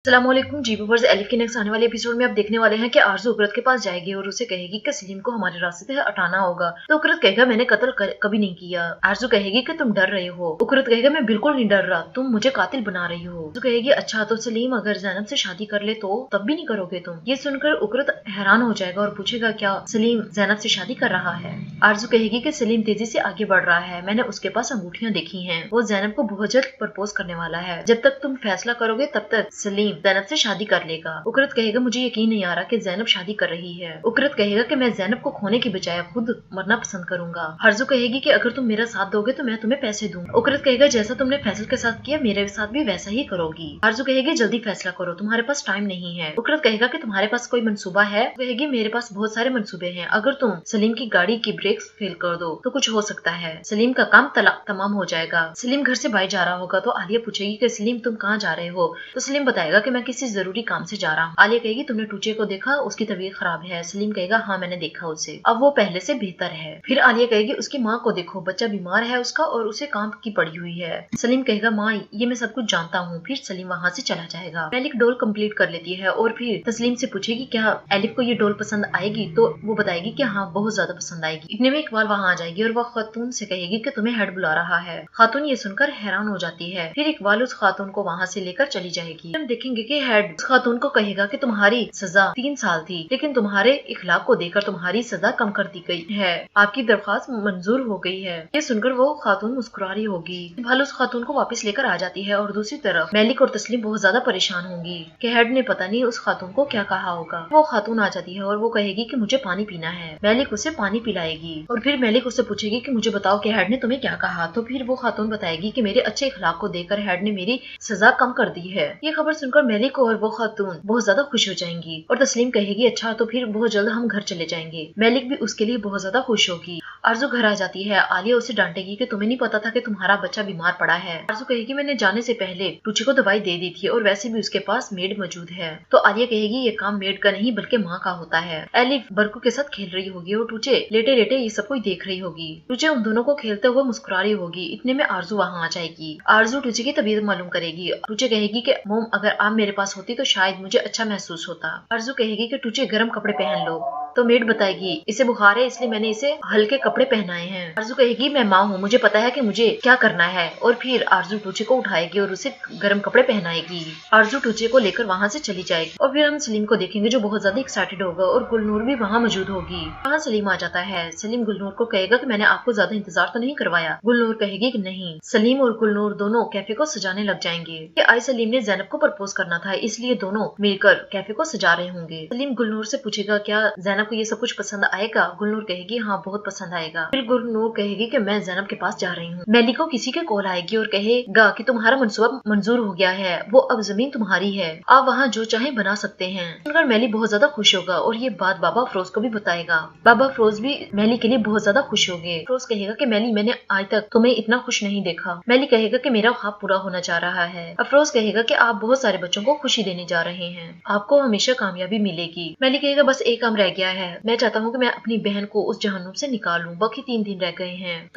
अस्सलामुअलैकुम जी viewers, elif के next आने वाले एपिसोड में आप देखने वाले हैं कि आरज़ू उकरत के पास जाएगी और उसे कहेगी कि सलीम को हमारे रास्ते से हटाना होगा। तो उकरत कहेगा मैंने कत्ल कभी नहीं किया। आरज़ू कहेगी कि तुम डर रहे हो। उकरत कहेगा मैं बिल्कुल नहीं डर रहा, तुम मुझे कातिल बना रही हो। आरज़ू कहेगी अच्छा तो सलीम अगर ज़ैनब से शादी कर ले तो तब भी नहीं करोगे तुम। ये सुनकर उकरत हैरान हो जाएगा और पूछेगा क्या सलीम ज़ैनब से शादी कर रहा है। आरज़ू कहेगी कि सलीम तेजी से आगे बढ़ रहा है, मैंने उसके पास अंगूठियां देखी हैं, वो ज़ैनब को बहुत जल्द प्रपोज करने वाला है। जब तक तुम फैसला करोगे तब तक सलीम ज़ैनब से शादी कर लेगा। उकरत कहेगा मुझे यकीन नहीं आ रहा कि ज़ैनब शादी कर रही है। उकरत कहेगा कि मैं ज़ैनब को खोने की बजाय खुद मरना पसंद करूंगा। आरज़ू कहेगी कि अगर तुम मेरा साथ दोगे तो मैं तुम्हें पैसे दूंगा। उकरत कहेगा जैसा तुमने फैसल के साथ किया मेरे साथ भी वैसा ही करोगी। आरज़ू कहेगी जल्दी फैसला करो, तुम्हारे पास टाइम नहीं है। उकरत कहेगा कि तुम्हारे पास कोई मंसूबा है। कहेगी मेरे पास बहुत सारे मंसूबे हैं, अगर तुम सलीम की गाड़ी की ब्रेक्स फेल कर दो तो कुछ हो सकता है, सलीम का काम तमाम हो जाएगा। सलीम घर से बाहर जा रहा होगा तो आलिया पूछेगी कि सलीम तुम कहाँ जा रहे हो। तो सलीम बताएगा कि मैं किसी जरूरी काम से जा रहा हूँ। आलिया कहेगी तुमने टूचे को देखा, उसकी तबीयत खराब है। सलीम कहेगा हाँ मैंने देखा उसे, अब वो पहले से बेहतर है। फिर आलिया कहेगी उसकी माँ को देखो, बच्चा बीमार है उसका और उसे काम की पड़ी हुई है। सलीम कहेगा माँ ये मैं सब कुछ जानता हूँ। फिर सलीम वहाँ से चला जाएगा। मेलिक डोल कंप्लीट कर लेती है और फिर तस्लीम से पूछेगी क्या एलिफ को ये डोल पसंद आएगी। तो वो बताएगी कि हाँ बहुत ज्यादा पसंद आएगी। इतने में इकबाल वहाँ आ जाएगी और वह खातून से कहेगी कि तुम्हें हेड बुला रहा है। खातून ये सुनकर हैरान हो जाती है। फिर इकबाल उस खातून को वहाँ से लेकर चली जाएगी। हम देखेंगे कि हेड उस खातून को कहेगा कि तुम्हारी सजा 3 साल थी, लेकिन तुम्हारे इखलाक को देखकर तुम्हारी सजा कम कर दी गई है, आपकी दरख्वास्त मंजूर हो गई है। ये सुनकर वो खातून मुस्कुरा रही होगी। इकबाल उस खातून को वापस लेकर आ जाती है और दूसरी तरफ मेलिक और तस्लीम बहुत ज्यादा परेशान होंगी कि हेड ने पता नहीं उस खातून को क्या कहा होगा। वो खातून आ जाती है और वो कहेगी कि मुझे पानी पीना है। मेलिक उसे पानी पिलाएगी और फिर मेलिक उससे पूछेगी कि मुझे बताओ कि हेड ने तुम्हें क्या कहा। तो फिर वो खातून बताएगी कि मेरे अच्छे इखलाक को देखकर हेड ने मेरी सजा कम कर दी है। ये खबर सुनकर मेलिक और वो खातून बहुत ज्यादा खुश हो जाएंगी और तस्लीम कहेगी अच्छा तो फिर बहुत जल्द हम घर चले जाएंगे। मेलिक भी उसके लिए बहुत ज्यादा खुश होगी। आरज़ू घर आ जाती है। आलिया उसे डांटेगी कि तुम्हें नहीं पता था कि तुम्हारा बच्चा बीमार पड़ा है। आरज़ू कहेगी मैंने जाने से पहले टूचे को दवाई दे दी थी और वैसे भी उसके पास मेड मौजूद है। तो आलिया कहेगी ये काम मेड का नहीं बल्कि माँ का होता है। एलिफ बरकू के साथ खेल रही होगी और टूचे लेटे लेटे ये सब कुछ देख रही होगी। टूचे उन दोनों को खेलते हुए मुस्कुरा रही होगी। इतने में आरज़ू वहाँ आ जाएगी। आरज़ू टूचे की तबीयत मालूम करेगी। टूचे कहेगी कि मोम अगर आप मेरे पास होती तो शायद मुझे अच्छा महसूस होता। आरज़ू कहेगी कि टूचे गर्म कपड़े पहन लो। तो मेड बताएगी इसे बुखार है इसलिए मैंने इसे हल्के कपड़े पहनाए हैं। आरज़ू कहेगी मैं माँ हूँ, मुझे पता है कि मुझे क्या करना है। और फिर आरज़ू टूचे को उठाएगी और उसे गर्म कपड़े पहनाएगी। आरज़ू टूचे को लेकर वहाँ से चली जाएगी और फिर हम सलीम को देखेंगे जो बहुत ज्यादा एक्साइटेड होगा और गुलनूर भी वहाँ मौजूद होगी। वहाँ सलीम आ जाता है। सलीम गुलनूर को कहेगा कि मैंने आपको ज्यादा इंतजार तो नहीं करवाया। गुलनूर कहेगी कि नहीं। सलीम और गुलनूर दोनों कैफे को सजाने लग जाएंगे कि आज सलीम ने ज़ैनब को प्रपोज करना था इसलिए दोनों मिलकर कैफे को सजा रहे होंगे। सलीम गुलनूर से पूछेगा क्या ज़ैनब को ये सब कुछ पसंद आएगा। गुलनूर कहेगी हाँ बहुत पसंद आएगा। फिर गुलनूर कहेगी कि मैं ज़ैनब के पास जा रही हूँ। मेलिक को किसी के कॉल आएगी और कहेगा कि तुम्हारा मंसूबा मंजूर हो गया है, वो अब जमीन तुम्हारी है, आप वहाँ जो चाहे बना सकते हैं। सुनकर मेली बहुत ज्यादा खुश होगा और ये बात बाबा अफरोज को भी बताएगा। बाबा अफरोज भी मेली के लिए बहुत ज्यादा खुश होंगे। अफरोज कहेगा कि मेली मैंने आज तक तुम्हें इतना खुश नहीं देखा। मेली कहेगा कि मेरा ख्वाब पूरा होना जा रहा है। अफरोज कहेगा कि आप बहुत सारे बच्चों को खुशी देने जा रहे हैं, आपको हमेशा कामयाबी मिलेगी। मेली कहेगा बस एक काम रह गया है, मैं चाहता हूँ कि मैं अपनी बहन को उस जहन्नुम से निकालूं, बाकी 3 दिन रह गए हैं।